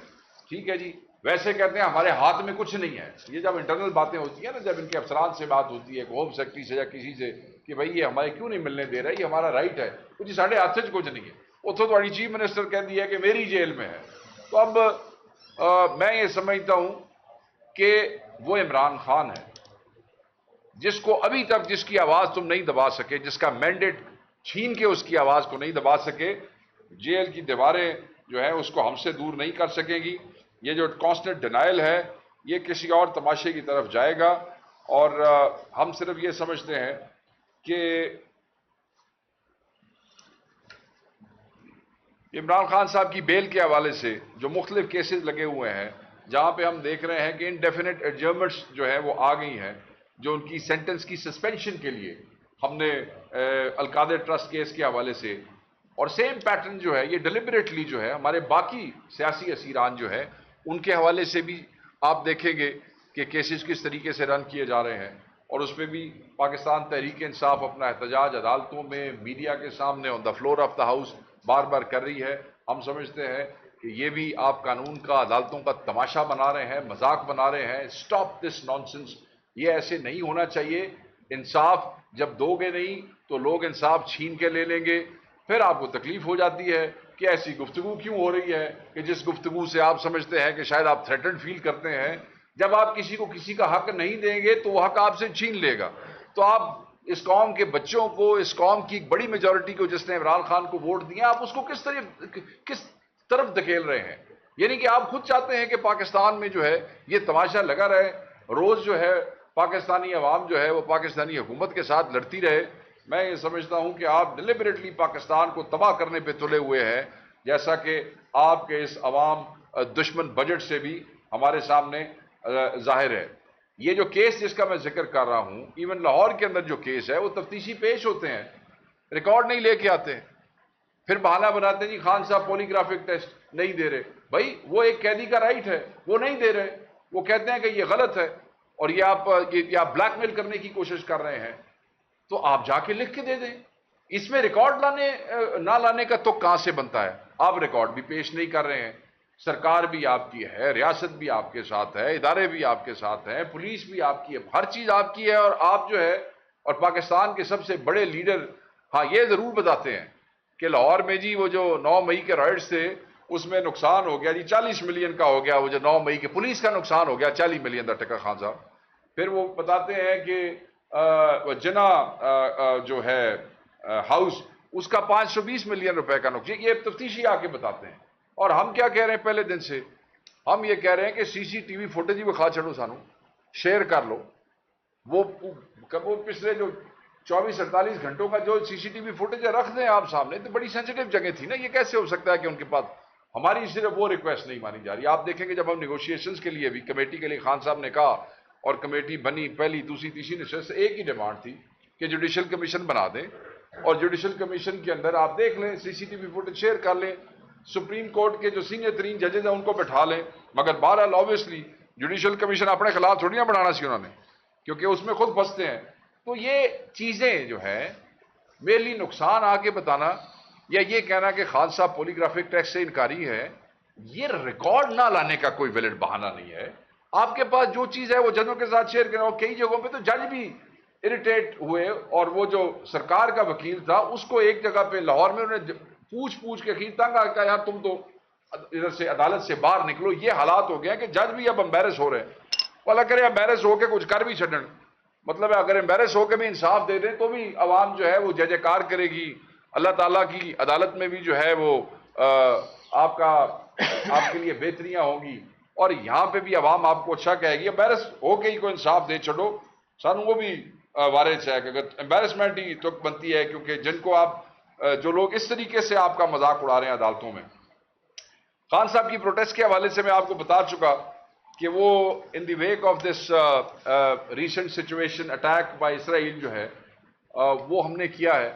ٹھیک ہے جی، ویسے کہتے ہیں ہمارے ہاتھ میں کچھ نہیں ہے. یہ جب انٹرنل باتیں ہوتی ہیں نا، جب ان کے افسران سے بات ہوتی ہے، ہوم سیکرٹری سے یا کسی سے، کہ بھائی یہ ہمارے کیوں نہیں ملنے دے رہا ہے, یہ ہمارا رائٹ ہے. وہ جی ساڑھے ہاتھ سے کچھ نہیں ہے, اتوں تھوڑی چیف منسٹر کہہ دیا کہ میری جیل میں ہے. تو اب میں یہ سمجھتا ہوں کہ وہ عمران خان ہے جس کو ابھی تک جس کی آواز تم نہیں دبا سکے, جس کا مینڈیٹ چھین کے اس کی آواز کو نہیں دبا سکے. جیل کی دیواریں جو ہیں اس کو ہم سے دور نہیں کر سکیں گی. یہ جو کانسٹنٹ ڈینائل ہے یہ کسی اور تماشے کی طرف جائے گا. اور ہم صرف یہ سمجھتے ہیں کہ عمران خان صاحب کی بیل کے حوالے سے جو مختلف کیسز لگے ہوئے ہیں, جہاں پہ ہم دیکھ رہے ہیں کہ انڈیفینٹ ایڈجرنمنٹس جو ہے وہ آ گئی ہیں, جو ان کی سینٹنس کی سسپینشن کے لیے ہم نے القادر ٹرسٹ کیس کے حوالے سے, اور سیم پیٹرن جو ہے یہ ڈیلیبریٹلی جو ہے ہمارے باقی سیاسی اسیران جو ہے ان کے حوالے سے بھی آپ دیکھیں گے کہ کیسز کس طریقے سے رن کیے جا رہے ہیں. اور اس میں بھی پاکستان تحریک انصاف اپنا احتجاج عدالتوں میں میڈیا کے سامنے on the floor of the house بار بار کر رہی ہے. ہم سمجھتے ہیں کہ یہ بھی آپ قانون کا, عدالتوں کا تماشا بنا رہے ہیں, مذاق بنا رہے ہیں. اسٹاپ دس نانسنس, یہ ایسے نہیں ہونا چاہیے. انصاف جب دو گے نہیں تو لوگ انصاف چھین کے لے لیں گے. پھر آپ کو تکلیف ہو جاتی ہے کہ ایسی گفتگو کیوں ہو رہی ہے کہ جس گفتگو سے آپ سمجھتے ہیں کہ شاید آپ تھریٹنڈ فیل کرتے ہیں. جب آپ کسی کو کسی کا حق نہیں دیں گے تو وہ حق آپ سے چھین لے گا. تو آپ اس قوم کے بچوں کو, اس قوم کی بڑی میجورٹی کو جس نے عمران خان کو ووٹ دیا, آپ اس کو کس طرف دھکیل رہے ہیں؟ یعنی کہ آپ خود چاہتے ہیں کہ پاکستان میں جو ہے یہ تماشا لگا رہے, روز جو ہے پاکستانی عوام جو ہے وہ پاکستانی حکومت کے ساتھ لڑتی رہے. میں یہ سمجھتا ہوں کہ آپ ڈیلیبریٹلی پاکستان کو تباہ کرنے پہ تلے ہوئے ہیں, جیسا کہ آپ کے اس عوام دشمن بجٹ سے بھی ہمارے سامنے ظاہر ہے. یہ جو کیس جس کا میں ذکر کر رہا ہوں, ایون لاہور کے اندر جو کیس ہے وہ تفتیشی پیش ہوتے ہیں, ریکارڈ نہیں لے کے آتے, پھر بہانہ بناتے ہیں جی خان صاحب پولیگرافک ٹیسٹ نہیں دے رہے. بھائی وہ ایک قیدی کا رائٹ ہے, وہ نہیں دے رہے, وہ کہتے ہیں کہ یہ غلط ہے اور یہ آپ بلیک میل کرنے کی کوشش کر رہے ہیں, تو آپ جا کے لکھ کے دے دیں. اس میں ریکارڈ نہ لانے کا تو کہاں سے بنتا ہے؟ آپ ریکارڈ بھی پیش نہیں کر رہے ہیں. سرکار بھی آپ کی ہے, ریاست بھی آپ کے ساتھ ہے, ادارے بھی آپ کے ساتھ ہیں, پولیس بھی آپ کی ہے, ہر چیز آپ کی ہے. اور آپ جو ہے اور پاکستان کے سب سے بڑے لیڈر ہاں یہ ضرور بتاتے ہیں کہ لاہور میں جی وہ جو 9 مئی کے رائٹس تھے اس میں نقصان ہو گیا جی 40 ملین کا ہو گیا, وہ جو 9 مئی کے پولیس کا نقصان ہو گیا 40 ملین دا ٹکا خان صاحب. پھر وہ بتاتے ہیں کہ جنا جو ہے ہاؤس اس کا 520 ملین روپے کا نقصان. یہ تفتیشی آ کے بتاتے ہیں. اور ہم کیا کہہ رہے ہیں پہلے دن سے؟ ہم یہ کہہ رہے ہیں کہ سی سی ٹی وی فوٹیج بھی خواہ چڑھو, سانو شیئر کر لو. وہ پچھلے جو 24-48 گھنٹوں کا جو سی سی ٹی وی فوٹیج رکھ دیں آپ سامنے. تو بڑی سینسیٹیو جگہ تھی نا, یہ کیسے ہو سکتا ہے کہ ان کے پاس ہماری صرف وہ ریکویسٹ نہیں مانی جا رہی؟ آپ دیکھیں گے جب ہم نیگوشیشنز کے لیے بھی کمیٹی کے لیے خان صاحب نے کہا اور کمیٹی بنی, پہلی دوسری تیسری نشست سے ایک ہی ڈیمانڈ تھی کہ جوڈیشل کمیشن بنا دیں, اور جوڈیشل کمیشن کے اندر آپ دیکھ لیں C C T V footage share کر لیں, سپریم کورٹ کے جو سینئر ترین ججز ہیں ان کو بٹھا لیں. مگر بہرحال آبویسلی جوڈیشل کمیشن اپنے خلاف تھوڑی نہ بنانا سی انہوں نے, کیونکہ اس میں خود پھنستے ہیں. تو یہ چیزیں جو ہیں میرے لیے نقصان آ کے بتانا یا یہ کہنا کہ خان صاحب پولیگرافک ٹیسٹ سے انکاری ہے, یہ ریکارڈ نہ لانے کا کوئی ویلڈ بہانہ نہیں ہے. آپ کے پاس جو چیز ہے وہ ججوں کے ساتھ شیئر کریں. اور کئی جگہوں پہ تو جج بھی اریٹیٹ ہوئے, اور وہ جو سرکار کا وکیل تھا اس کو ایک جگہ پہ لاہور میں انہوں نے پوچھ کے اخیر تنگ آ گیا, یار تم تو ادھر سے عدالت سے باہر نکلو. یہ حالات ہو گئے کہ جج بھی اب امبیرس ہو رہے ہیں. اللہ کرے امبیرس ہو کے کچھ کر بھی چھڈن, مطلب ہے اگر امبیرس ہو کے بھی انصاف دے دیں تو بھی عوام جو ہے وہ جے کار کرے گی. اللہ تعالیٰ کی عدالت میں بھی جو ہے وہ آپ کے لیے بہتریاں ہوں گی, اور یہاں پہ بھی عوام آپ کو اچھا کہے گی. امبیرس ہو کے ہی کوئی انصاف دے چھڑو, سانو وہ بھی وارث ہے کہ اگر امبیرسمنٹ ہی تو بنتی ہے, کیونکہ جن کو آپ جو لوگ اس طریقے سے آپ کا مذاق اڑا رہے ہیں عدالتوں میں. خان صاحب کی پروٹیسٹ کے حوالے سے میں آپ کو بتا چکا کہ وہ in the wake of this recent situation attack by Israel جو ہے وہ ہم نے کیا ہے.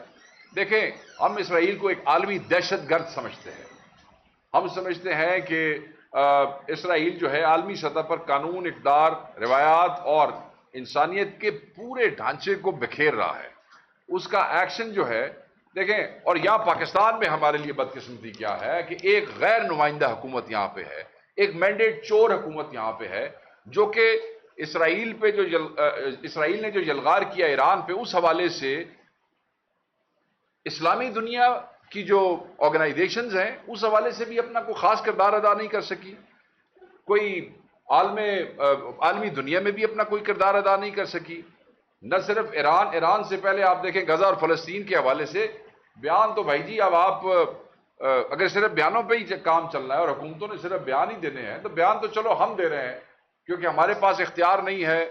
دیکھیں ہم اسرائیل کو ایک عالمی دہشت گرد سمجھتے ہیں. ہم سمجھتے ہیں کہ اسرائیل جو ہے عالمی سطح پر قانون, اقدار, روایات اور انسانیت کے پورے ڈھانچے کو بکھیر رہا ہے. اس کا ایکشن جو ہے دیکھیں, اور یہاں پاکستان میں ہمارے لیے بدقسمتی کیا ہے کہ ایک غیر نمائندہ حکومت یہاں پہ ہے, ایک مینڈیٹ چور حکومت یہاں پہ ہے, جو کہ اسرائیل نے جو یلغار کیا ایران پہ, اس حوالے سے اسلامی دنیا کی جو آرگنائزیشنز ہیں اس حوالے سے بھی اپنا کوئی خاص کردار ادا نہیں کر سکی، کوئی عالمی دنیا میں بھی اپنا کوئی کردار ادا نہیں کر سکی. نہ صرف ایران سے پہلے آپ دیکھیں غزہ اور فلسطین کے حوالے سے بیان تو بھائی جی اب آپ اگر صرف بیانوں پہ ہی کام چلنا ہے اور حکومتوں نے صرف بیان ہی دینے ہیں تو بیان تو چلو ہم دے رہے ہیں کیونکہ ہمارے پاس اختیار نہیں ہے،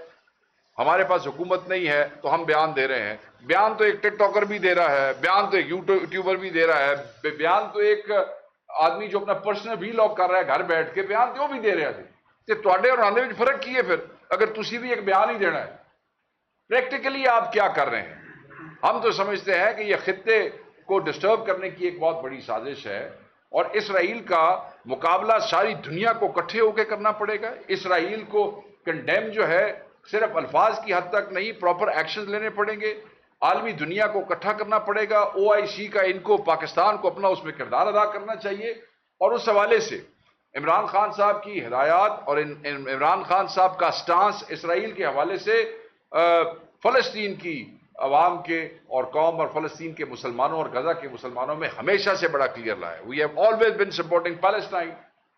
ہمارے پاس حکومت نہیں ہے تو ہم بیان دے رہے ہیں. بیان تو ایک ٹک ٹاکر بھی دے رہا ہے، بیان تو ایک یوٹیوبر بھی دے رہا ہے، بیان تو ایک آدمی جو اپنا پرسنل ویلاگ کر رہا ہے گھر بیٹھ کے بیان تو وہ بھی دے رہا تھے. تے تواڈے اور آندے وچ فرق کی ہے پھر اگر تسی بھی ایک بیان ہی دینا ہے؟ پریکٹیکلی آپ کیا کر رہے ہیں؟ ہم تو سمجھتے ہیں کہ یہ خطے کو ڈسٹرب کرنے کی ایک بہت بڑی سازش ہے اور اسرائیل کا مقابلہ ساری دنیا کو اکٹھے ہو کے کرنا پڑے گا. اسرائیل کو کنڈیم جو ہے صرف الفاظ کی حد تک نہیں، پراپر ایکشنز لینے پڑیں گے. عالمی دنیا کو اکٹھا کرنا پڑے گا. OIC کا ان کو پاکستان کو اپنا اس میں کردار ادا کرنا چاہیے. اور اس حوالے سے عمران خان صاحب کی ہدایات اور عمران خان صاحب کا سٹانس اسرائیل کے حوالے سے فلسطین کی عوام کے اور قوم اور فلسطین کے مسلمانوں اور غزہ کے مسلمانوں میں ہمیشہ سے بڑا کلیئر رہا ہے. We have always been supporting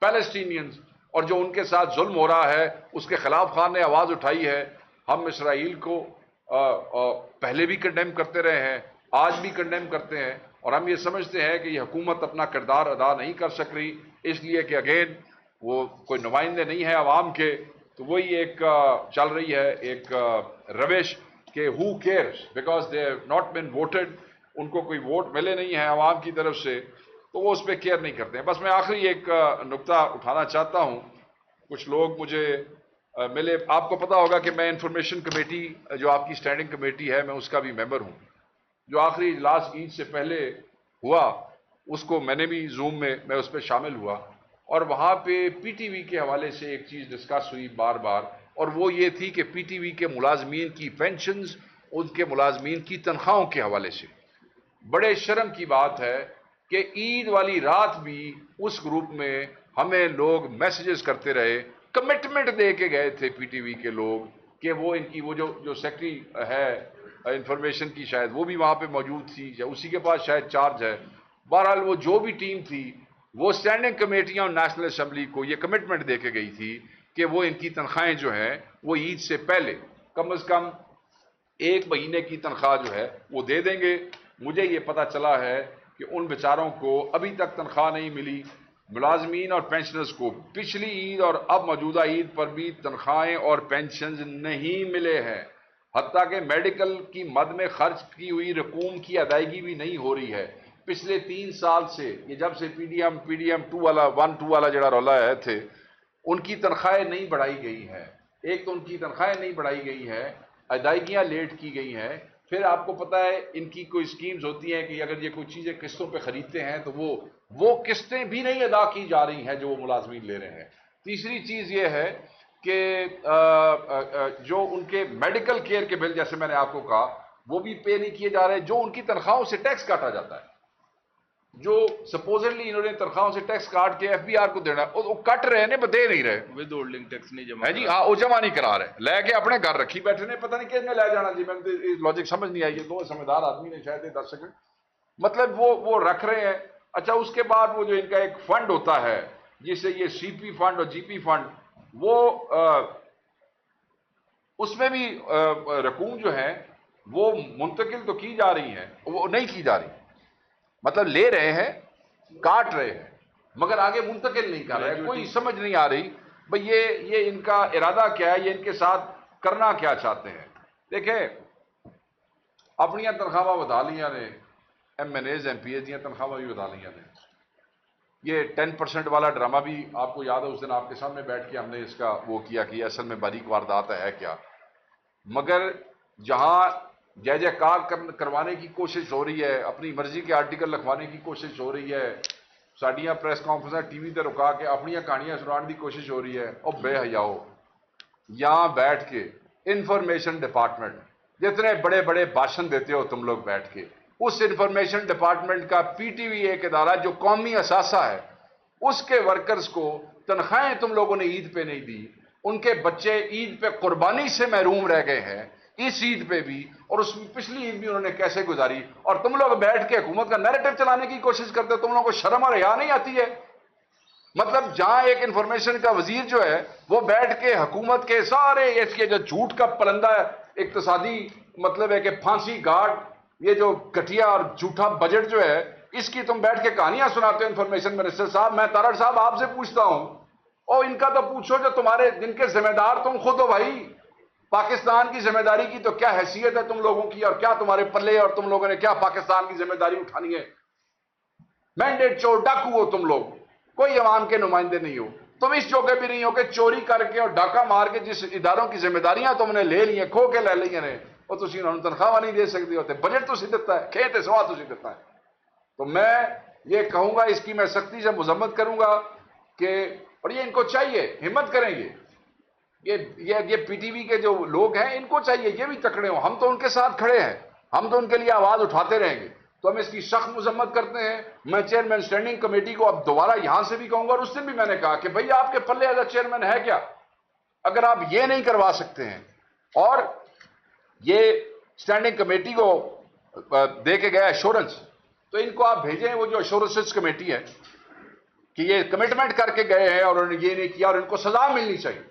Palestinians, اور جو ان کے ساتھ ظلم ہو رہا ہے اس کے خلاف خان نے آواز اٹھائی ہے. ہم اسرائیل کو پہلے بھی کنڈیم کرتے رہے ہیں، آج بھی کنڈیم کرتے ہیں، اور ہم یہ سمجھتے ہیں کہ یہ حکومت اپنا کردار ادا نہیں کر سک رہی اس لیے کہ اگین وہ کوئی نمائندے نہیں ہیں عوام کے. تو وہی ایک چل رہی ہے ایک روش کہ who cares because they have not been voted، ان کو کوئی ووٹ ملے نہیں ہیں عوام کی طرف سے تو وہ اس پہ کیئر نہیں کرتے ہیں. بس میں آخری ایک نقطہ اٹھانا چاہتا ہوں. کچھ لوگ مجھے ملے، آپ کو پتا ہوگا کہ میں انفارمیشن کمیٹی جو آپ کی اسٹینڈنگ کمیٹی ہے میں اس کا بھی ممبر ہوں. جو آخری اجلاس عید سے پہلے ہوا اس کو میں نے بھی زوم میں اس پہ شامل ہوا اور وہاں پہ PTV کے حوالے سے ایک چیز ڈسکس ہوئی بار بار، اور وہ یہ تھی کہ PTV کے ملازمین کی پینشنز، ان کے ملازمین کی تنخواہوں کے حوالے سے بڑے شرم کی بات ہے کہ عید والی رات بھی اس گروپ میں ہمیں لوگ میسیجز کرتے رہے، کمٹمنٹ دے کے گئے تھے PTV کے لوگ کہ وہ ان کی وہ جو سیکٹری ہے انفارمیشن کی شاید وہ بھی وہاں پہ موجود تھی یا اسی کے پاس شاید چارج ہے. بہرحال وہ جو بھی ٹیم تھی وہ اسٹینڈنگ کمیٹیاں اور نیشنل اسمبلی کو یہ کمٹمنٹ دے کے گئی تھی کہ وہ ان کی تنخواہیں جو ہیں وہ عید سے پہلے کم از کم 1 مہینے کی تنخواہ جو ہے وہ دے دیں گے. مجھے یہ پتہ چلا ہے کہ ان بیچاروں کو ابھی تک تنخواہ نہیں ملی. ملازمین اور پینشنرز کو پچھلی عید اور اب موجودہ عید پر بھی تنخواہیں اور پینشنز نہیں ملے ہیں. حتیٰ کہ میڈیکل کی مد میں خرچ کی ہوئی رقوم کی ادائیگی بھی نہیں ہو رہی ہے. پچھلے 3 سال سے یہ جب سے PDM 2 والا جڑا رولا ہے تھے ان کی تنخواہیں نہیں بڑھائی گئی ہیں. ایک تو ان کی تنخواہیں نہیں بڑھائی گئی ہیں، ادائیگیاں لیٹ کی گئی ہیں. پھر آپ کو پتہ ہے ان کی کوئی سکیمز ہوتی ہیں کہ اگر یہ کوئی چیزیں قسطوں پہ خریدتے ہیں تو وہ قسطیں بھی نہیں ادا کی جا رہی ہیں جو وہ ملازمین لے رہے ہیں. تیسری چیز یہ ہے کہ جو ان کے میڈیکل کیئر کے بل جیسے میں نے آپ کو کہا وہ بھی پے نہیں کیے جا رہے. جو ان کی تنخواہوں سے ٹیکس کاٹا جاتا ہے، جو سپوزٹلی انہوں نے تنخواہوں سے ٹیکس کاٹ کے FBR کو دینا ہے وہ کٹ رہے ہیں دے نہیں رہے. ود ہولڈنگ ٹیکس نہیں جمع ہے جی ہاں وہ جمع نہیں کرا رہے، لے کے اپنے گھر رکھی بیٹھے نے، پتہ نہیں کس نے لے جانا. جی میں لاجک سمجھ نہیں آئی. دو سمجھدار آدمی نے شاید 10 سیکنڈ مطلب وہ رکھ رہے ہیں. اچھا اس کے بعد وہ جو ان کا ایک فنڈ ہوتا ہے جس سے یہ CP فنڈ اور GP فنڈ وہ اس میں بھی رقوم جو ہے وہ منتقل تو کی جا رہی ہیں، وہ نہیں کی جا رہی. مطلب لے رہے ہیں کاٹ رہے ہیں مگر آگے منتقل نہیں کر رہے. کوئی سمجھ نہیں آ رہی بھئی یہ ان کا ارادہ کیا ہے، یہ ان کے ساتھ کرنا کیا چاہتے ہیں. دیکھیں اپنی تنخواہ بتا لیاں نے، MNAs MPs دیا تنخواہ بھی بتا لیاں نے. یہ 10% والا ڈرامہ بھی آپ کو یاد ہے، اس دن آپ کے سامنے بیٹھ کے ہم نے اس کا وہ کیا کہ اصل میں باریک واردات ہے کیا. مگر جہاں جے جے کار کروانے کی کوشش ہو رہی ہے، اپنی مرضی کے آرٹیکل لکھوانے کی کوشش ہو رہی ہے، ساڈیاں پریس کانفرنس TV تے رکا کے اپنی کہانیاں سنانے کی کوشش ہو رہی ہے. اور بے حیاؤ یہاں بیٹھ کے انفارمیشن ڈپارٹمنٹ جتنے بڑے بڑے بھاشن دیتے ہو تم لوگ بیٹھ کے، اس انفارمیشن ڈپارٹمنٹ کا PTV ایک ادارہ جو قومی اثاثہ ہے اس کے ورکرز کو تنخواہیں تم لوگوں نے عید پہ نہیں دی. ان کے بچے عید پہ قربانی سے محروم رہ گئے ہیں. اس عید پہ بھی اور اس پچھلی عید بھی انہوں نے کیسے گزاری, اور تم لوگ بیٹھ کے حکومت کا نیریٹو چلانے کی کوشش کرتے ہو. تم لوگوں کو شرم اور حیا نہیں آتی ہے؟ مطلب جہاں ایک انفارمیشن کا وزیر جو ہے وہ بیٹھ کے حکومت کے سارے اس کے جو جھوٹ کا پرندہ ہے اقتصادی, مطلب ہے کہ پھانسی گھاٹ, یہ جو گٹھیا اور جھوٹا بجٹ جو ہے اس کی تم بیٹھ کے کہانیاں سناتے ہو انفارمیشن منسٹر صاحب. میں تارڑ صاحب آپ سے پوچھتا ہوں, اور ان کا تو پوچھو جو تمہارے جن کے ذمہ دار تم خود ہو بھائی. پاکستان کی ذمہ داری کی تو کیا حیثیت ہے تم لوگوں کی, اور کیا تمہارے پلے, اور تم لوگوں نے کیا پاکستان کی ذمہ داری اٹھانی ہے؟ مینڈیٹ چور ڈاکو ہو تم لوگ, کوئی عوام کے نمائندے نہیں ہو. تم اس جوگے بھی نہیں ہو کہ چوری کر کے اور ڈاکہ مار کے جس اداروں کی ذمہ داریاں تم نے لے لی ہیں, کھو کے لے لی ہیں, وہ تھی انہوں نے تنخواہ نہیں دے سکتے ہوتے. بجٹ تو سی دیتا ہے, کھیت سوا تو سی دیتا ہے. تو میں یہ کہوں گا, اس کی میں سختی سے مذمت کروں گا کہ, اور یہ ان کو چاہیے ہمت کریں گے, یہ پی ٹی وی کے جو لوگ ہیں ان کو چاہیے یہ بھی تکڑے ہوں. ہم تو ان کے ساتھ کھڑے ہیں, ہم تو ان کے لیے آواز اٹھاتے رہیں گے. تو ہم اس کی سخت مذمت کرتے ہیں. میں چیئرمین اسٹینڈنگ کمیٹی کو اب دوبارہ یہاں سے بھی کہوں گا, اور اس دن بھی میں نے کہا کہ بھئی آپ کے پلے ایز اے چیئرمین ہے کیا؟ اگر آپ یہ نہیں کروا سکتے ہیں, اور یہ اسٹینڈنگ کمیٹی کو دے کے گیا ایشورنس, تو ان کو آپ بھیجیں وہ جو ایشورنس کمیٹی ہے کہ یہ کمٹمنٹ کر کے گئے ہیں اور انہوں نے یہ نہیں کیا, اور ان کو سزا ملنی چاہیے.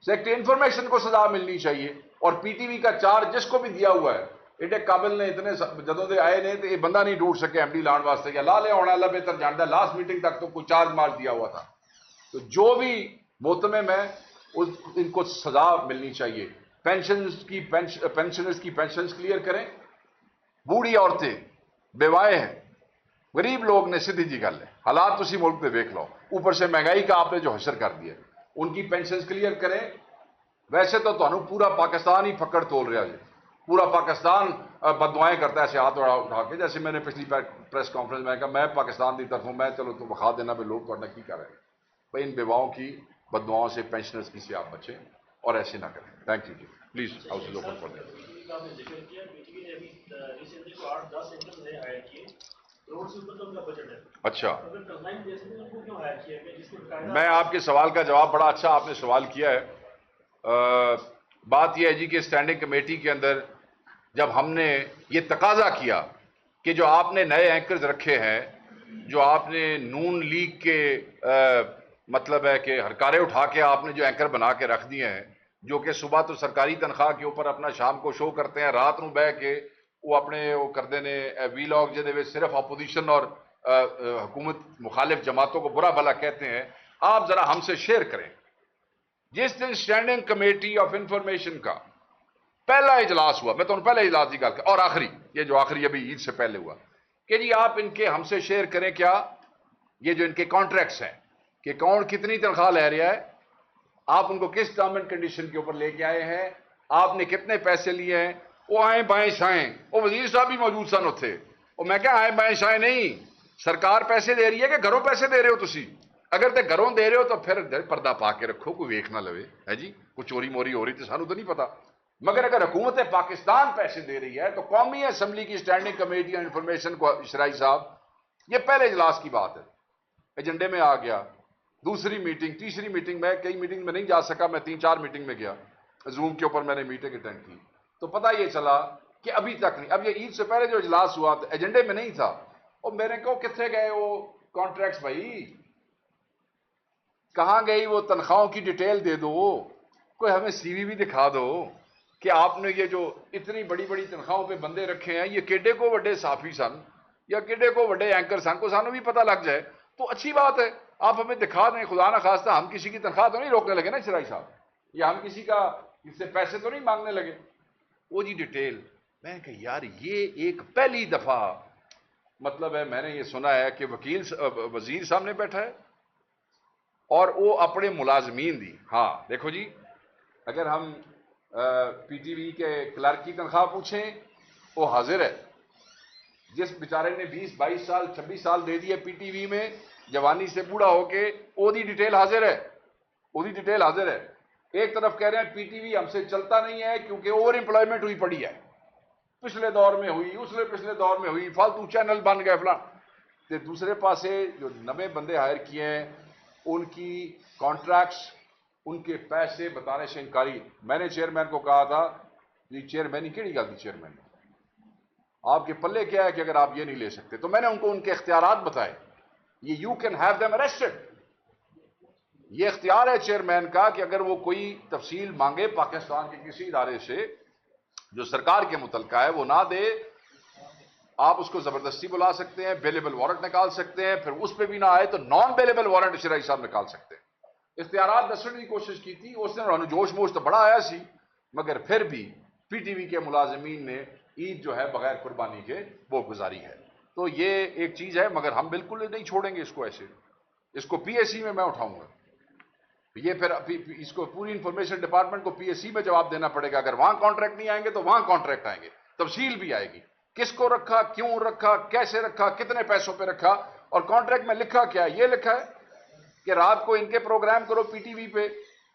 سیکٹری انفارمیشن کو سزا ملنی چاہیے, اور پی ٹی وی کا چارج جس کو بھی دیا ہوا ہے, ایڈے قابل نے اتنے جدوں دے آئے نے تو یہ بندہ نہیں ڈھونڈ سکے ایم ڈی لان واسطے, یا لا لے ہونا اللہ بہتر جانتا ہے. لاسٹ میٹنگ تک تو کوئی چارج مارج دیا ہوا تھا. تو جو بھی محتمم ہے ان کو سزا ملنی چاہیے. پینشنرز کی پینشنز کلیئر کریں. بوڑھی عورتیں بیوائے ہیں, غریب لوگ نے سیدھی جی گل ہے, حالات تسی ملک پہ دیکھ لو, اوپر سے مہنگائی کا آپ نے جو حشر کر دیا, ان کی پینشنز کلیئر کریں. ویسے تو تمہیں پورا پاکستان ہی پکڑ تول رہا ہے, پورا پاکستان بددعائیں کرتا ہے ایسے ہاتھ اٹھا کے, جیسے میں نے پچھلی پریس کانفرنس میں کہا میں پاکستان کی طرف ہوں, میں چلو تو بخا دینا بھی لوگ تو کی کر رہے ہیں. بھائی ان بیواؤں کی بددعاؤں سے, پینشنرز کی سے آپ بچیں اور ایسے نہ کریں. تھینک یو جی. Please house is open for that. اچھا, میں آپ کے سوال کا جواب, بڑا اچھا آپ نے سوال کیا ہے. بات یہ ہے جی کہ اسٹینڈنگ کمیٹی کے اندر جب ہم نے یہ تقاضا کیا کہ جو آپ نے نئے اینکرز رکھے ہیں, جو آپ نے نون لیگ کے مطلب ہے کہ ہرکارے اٹھا کے آپ نے جو اینکر بنا کے رکھ دیے ہیں, جو کہ صبح تو سرکاری تنخواہ کے اوپر اپنا شام کو شو کرتے ہیں, رات نو بہ کے وہ اپنے وہ کرتے ہیں وی لاگ جہاں صرف اپوزیشن اور حکومت مخالف جماعتوں کو برا بھلا کہتے ہیں. آپ ذرا ہم سے شیئر کریں. جس دن اسٹینڈنگ کمیٹی آف انفارمیشن کا پہلا اجلاس ہوا, میں تو پہلے اجلاس کی گل کر, اور آخری, یہ جو آخری ابھی عید سے پہلے ہوا, کہ جی آپ ان کے ہم سے شیئر کریں کیا یہ جو ان کے کانٹریکٹس ہیں کہ کون کتنی تنخواہ لے رہا ہے, آپ ان کو کس ٹرم اینڈ کنڈیشن کے اوپر لے کے آئے ہیں, آپ نے کتنے پیسے لیے ہیں. وہ آئیں بائیں شائیں, وہ وزیر صاحب بھی موجود سن اتنے, اور میں کہا آئیں بائیں شائیں نہیں, سرکار پیسے دے رہی ہے کہ گھروں پیسے دے رہے ہو تسی؟ اگر تے گھروں دے رہے ہو تو پھر پردہ پا کے رکھو, کوئی ویکھ نہ لوے ہے جی, کوئی چوری موری ہو رہی تو سانو تو نہیں پتا. مگر اگر حکومت پاکستان پیسے دے رہی ہے تو قومی اسمبلی کی اسٹینڈنگ کمیٹی آن انفارمیشن کو, شرائی صاحب یہ پہلے اجلاس کی بات ہے, ایجنڈے میں آ گیا. دوسری میٹنگ, تیسری میٹنگ, میں کئی میٹنگ میں نہیں جا سکا, میں 3-4 میٹنگ میں گیا, زوم کے اوپر میں نے میٹنگ اٹینڈ کی, تو پتہ یہ چلا کہ ابھی تک نہیں. اب یہ عید سے پہلے جو اجلاس ہوا تو ایجنڈے میں نہیں تھا, اور میں نے کہا کتنے گئے وہ کانٹریکٹس بھائی, کہاں گئی وہ تنخواہوں کی ڈیٹیل دے دو, کوئی ہمیں سی وی بھی دکھا دو کہ آپ نے یہ جو اتنی بڑی بڑی تنخواہوں پہ بندے رکھے ہیں, یہ کیڈے کو وڈے صحافی سن یا کیڈے کو وڈے اینکر سن, کو سانو بھی پتہ لگ جائے تو اچھی بات ہے. آپ ہمیں دکھا دیں, خدا نہ خواستہ ہم کسی کی تنخواہ تو نہیں روکنے لگے نا شرائی صاحب, یا ہم کسی کا اس سے پیسے تو نہیں مانگنے لگے. وہ جی ڈیٹیل, میں نے کہا یار یہ ایک پہلی دفعہ مطلب ہے میں نے یہ سنا ہے کہ وزیر سامنے بیٹھا ہے اور وہ اپنے ملازمین دی. ہاں دیکھو جی, اگر ہم پی ٹی وی کے کلرک کی تنخواہ پوچھیں وہ حاضر ہے, جس بیچارے نے 20-22 سال 26 سال دے دیے پی ٹی وی میں, جوانی سے بوڑھا ہو کے, وہ دی ڈیٹیل حاضر ہے, وہ دی ڈیٹیل حاضر ہے. ایک طرف کہہ رہے ہیں پی ٹی وی ہم سے چلتا نہیں ہے کیونکہ اوور امپلائمنٹ ہوئی پڑی ہے, پچھلے دور میں ہوئی, پچھلے دور میں ہوئی, فالتو چینل بن گئے فلاں. دوسرے پاسے جو نئے بندے ہائر کیے ہیں ان کی کانٹریکٹس, ان کے پیسے بتانے سے انکاری. میں نے چیئرمین کو کہا تھا یہ چیئرمین ہی کیڑی گل دی چیئرمین آپ کے پلے کیا ہے کہ اگر آپ یہ نہیں لے سکتے؟ تو میں نے ان کو ان کے اختیارات بتائے. یہ you can have them arrested. یہ اختیار ہے چیئرمین کا کہ اگر وہ کوئی تفصیل مانگے پاکستان کے کسی ادارے سے جو سرکار کے متعلقہ ہے وہ نہ دے، آپ اس کو زبردستی بلا سکتے ہیں، بیلیبل وارنٹ نکال سکتے ہیں، پھر اس پہ بھی نہ آئے تو نان بیلیبل وارنٹ شرعی صاحب نکال سکتے ہیں. اختیارات دسنے کی کوشش کی تھی، اس نے جوش موش تو بڑا آیا سی، مگر پھر بھی پی ٹی وی کے ملازمین نے عید جو ہے بغیر قربانی کے وہ گزاری ہے. تو یہ ایک چیز ہے، مگر ہم بالکل نہیں چھوڑیں گے اس کو ایسے. اس کو پی ایس سی میں اٹھاؤں گا. یہ پھر اس کو پوری انفارمیشن ڈپارٹمنٹ کو پی ایس سی میں جواب دینا پڑے گا. اگر وہاں کانٹریکٹ نہیں آئیں گے تو وہاں کانٹریکٹ آئیں گے، تفصیل بھی آئے گی، کس کو رکھا، کیوں رکھا، کیسے رکھا، کتنے پیسوں پہ رکھا، اور کانٹریکٹ میں لکھا کیا. یہ لکھا ہے کہ رات کو ان کے پروگرام کرو پی ٹی وی پہ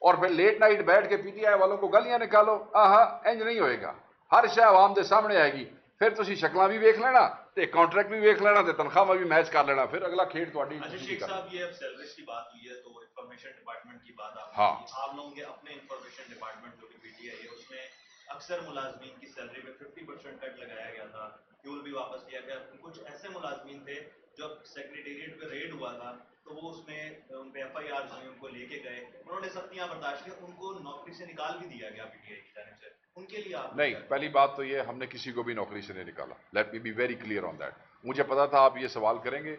اور پھر لیٹ نائٹ بیٹھ کے پی ٹی آئی والوں کو گلیاں نکالو. انج نہیں ہوئے گا. ہر شے عوام دے سامنے آئے گی. پھر تسی شکلاں بھی ویکھ لینا تے کانٹریکٹ بھی ویکھ لینا تے تنخواہ بھی میچ کر لینا. پھر اگلا کھیڈ تہاڈی. شیخ صاحب یہ اب سیلریز کی بات ہوئی ہے تو انفارمیشن ڈپارٹمنٹ کی بات آپ لوگوں کے اپنے انفارمیشن ڈپارٹمنٹ جو کہ پی ٹی آئی ہے اس میں اکثر ملازمین کی سیلری پہ 50% کٹ لگایا گیا تھا، فیول بھی واپس کیا گیا. کچھ ایسے ملازمین تھے جب سیکریٹریٹ پہ ریڈ ہوا تھا تو وہ اس میں ان پہ ایف آئی آر ہوئی، ان کو لے کے گئے، انہوں نے سختیاں برداشت کی، ان کو نوکری سے نکال بھی دیا گیا پی ٹی آئی کی جانب سے. ان کے لیے آپ نہیں، پہلی بات تو یہ ہم نے کسی کو بھی نوکری سے نہیں نکالا. Let me be very clear on that. مجھے پتا تھا آپ یہ سوال کریں گے.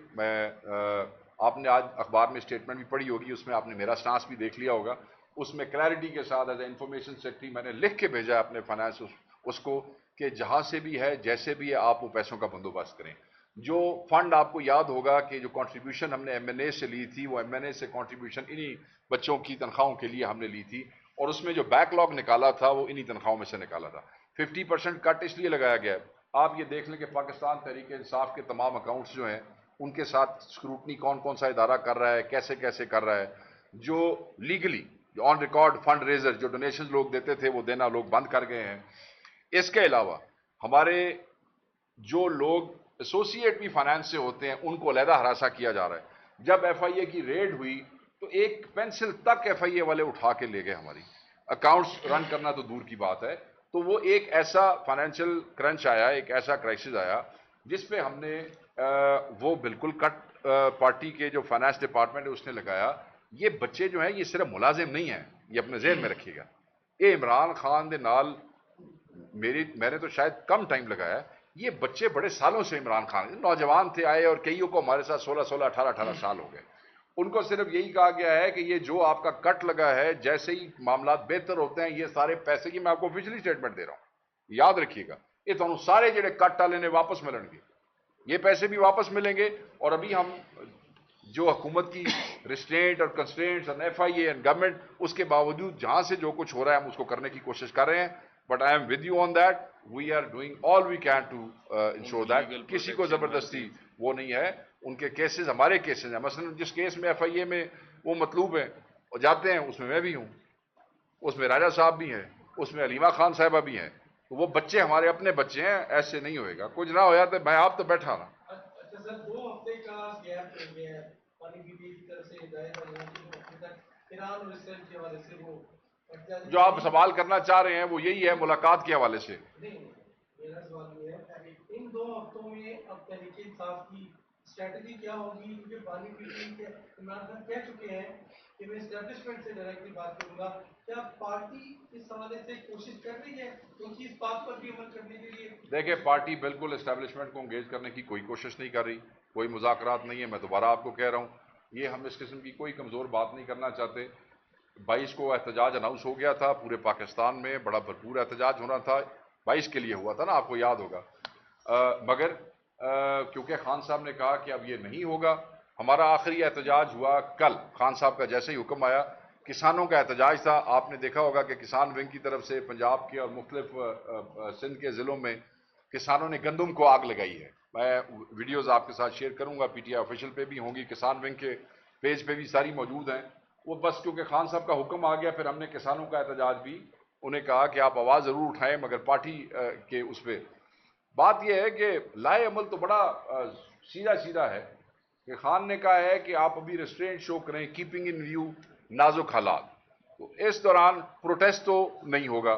آپ نے آج اخبار میں اسٹیٹمنٹ بھی پڑھی ہوگی، اس میں آپ نے میرا سٹانس بھی دیکھ لیا ہوگا. اس میں کلیئرٹی کے ساتھ ایز اے انفارمیشن سیکرٹری میں نے لکھ کے بھیجا اپنے فائنانس اس کو کہ جہاں سے بھی ہے جیسے بھی ہے آپ وہ پیسوں کا بندوبست کریں. جو فنڈ آپ کو یاد ہوگا کہ جو کنٹریبیوشن ہم نے ایم این اے سے لی تھی، وہ ایم این اے سے کنٹریبیوشن انہی بچوں کی تنخواہوں کے لیے ہم نے لی تھی، اور اس میں جو بیک لاگ نکالا تھا وہ انہی تنخواہوں میں سے نکالا تھا. 50% کٹ اس لیے لگایا گیا ہے. آپ یہ دیکھ لیں کہ پاکستان تحریک انصاف کے تمام اکاؤنٹس جو ہیں ان کے ساتھ اسکروٹنی کون کون سا ادارہ کر رہا ہے، کیسے کیسے کر رہا ہے. جو لیگلی جو آن ریکارڈ فنڈ ریزر جو ڈونیشن لوگ دیتے تھے وہ دینا لوگ بند کر گئے ہیں. اس کے علاوہ ہمارے جو لوگ ایسوسیٹ بھی فائنانس سے ہوتے ہیں ان کو علیحدہ ہراساں کیا جا رہا ہے. جب ایف آئی اے کی ریڈ ہوئی تو ایک پینسل تک ایف آئی اے والے اٹھا کے لے گئے. ہماری اکاؤنٹس رن کرنا تو دور کی بات ہے. تو وہ ایک ایسا فائنینشیل کرنچ آیا، ایک ایسا کرائسس آیا جس پہ ہم نے وہ بالکل کٹ پارٹی کے جو فائنانس ڈپارٹمنٹ ہے اس نے لگایا. یہ بچے جو ہیں یہ صرف ملازم نہیں ہیں، یہ اپنے ذہن میں رکھیے گا. یہ عمران خان دے نال میں نے تو شاید کم ٹائم لگایا. یہ بچے بڑے سالوں سے عمران خان نوجوان تھے آئے، اور کئیوں کو ہمارے ساتھ 16 18 سال ہو گئے. ان کو صرف یہی کہا گیا ہے کہ یہ جو آپ کا کٹ لگا ہے جیسے ہی معاملات بہتر ہوتے ہیں یہ سارے پیسے کی میں آپ کو آفیشلی اسٹیٹمنٹ دے رہا ہوں، یاد رکھیے گا، یہ تو سارے جڑے کٹ والے نے واپس ملیں گے، یہ پیسے بھی واپس ملیں گے. اور ابھی ہم جو حکومت کی ریسٹرینٹ اور کنسٹرینٹس اور F I A and government, اس کے باوجود جہاں سے جو کچھ ہو رہا ہے ہم اس کو کرنے کی کوشش کر رہے ہیں. But I am with you on that. We are doing all we can to ensure that. کسی کو زبردستی وہ نہیں ہے. ان کے کیسز ہمارے کیسز ہیں. مثلا جس کیس میں ایف آئی اے میں وہ مطلوب ہیں اور جاتے ہیں اس میں بھی ہوں، اس میں راجہ صاحب بھی ہیں، اس میں علیمہ خان صاحبہ بھی ہیں. تو وہ بچے ہمارے اپنے بچے ہیں. ایسے نہیں ہوئے گا. کچھ نہ ہویا تو میں آپ تو بیٹھا نا. اچھا سر، 2 ہفتے کا گیپ ہو گیا ہے پانی کی طرف سے ہدایت ایران اور اسرائیل کے حوالے سے. وہ جو آپ سوال کرنا چاہ رہے ہیں وہ یہی ہے ملاقات کے حوالے سے. نہیں، میرا سوال یہ ہے ان 2 ہفتوں میں اب تحریک انصاف کی اسٹریٹجی کیا ہوگی؟ کیونکہ بانی پی ٹی کے عمران خان کہہ چکے ہیں کہ میں اسٹیبلشمنٹ سے ڈائریکٹلی بات کروں گا. کیا پارٹی اس حوالے سے کوشش کر رہی ہے کیونکہ اس بات پر بھی عمل کرنے کے لیے؟ دیکھیں، پارٹی بالکل اسٹیبلشمنٹ کو انگیج کرنے کی کوئی کوشش نہیں کر رہی، کوئی مذاکرات نہیں ہے. میں دوبارہ آپ کو کہہ رہا ہوں، یہ ہم اس قسم کی کوئی کمزور بات نہیں کرنا چاہتے. 22 کو احتجاج اناؤنس ہو گیا تھا پورے پاکستان میں، بڑا بھرپور احتجاج ہونا تھا. 22 کے لیے ہوا تھا نا، آپ کو یاد ہوگا. مگر کیونکہ خان صاحب نے کہا کہ اب یہ نہیں ہوگا، ہمارا آخری احتجاج ہوا کل. خان صاحب کا جیسے ہی حکم آیا، کسانوں کا احتجاج تھا. آپ نے دیکھا ہوگا کہ کسان ونگ کی طرف سے پنجاب کے اور مختلف سندھ کے ضلعوں میں کسانوں نے گندم کو آگ لگائی ہے. میں ویڈیوز آپ کے ساتھ شیئر کروں گا، پی ٹی آئی آفیشیل پہ بھی ہوں گی، کسان ونگ کے پیج پہ بھی ساری موجود ہیں. وہ بس کیونکہ خان صاحب کا حکم آ گیا، پھر ہم نے کسانوں کا احتجاج بھی انہیں کہا کہ آپ آواز ضرور اٹھائیں مگر پارٹی کے اس پہ. بات یہ ہے کہ لائے عمل تو بڑا سیدھا ہے کہ خان نے کہا ہے کہ آپ ابھی ریسٹرینٹ شو کریں، کیپنگ ان ویو نازک حالات. تو اس دوران پروٹیسٹ تو نہیں ہوگا.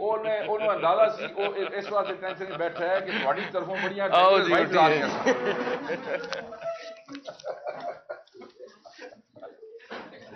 ਉਹਨੂੰ ਅੰਦਾਜ਼ਾ ਸੀ, ਉਹ ਇਸ ਵਾਸਤੇ ਟੈਨਸ਼ਨ ਨਹੀਂ ਬੈਠਾ ਹੈ ਕਿ ਤੁਹਾਡੀ ਤਰਫੋਂ ਬੜੀਆਂ ਵਾਈਟ ਆ ਰਹੀਆਂ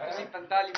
45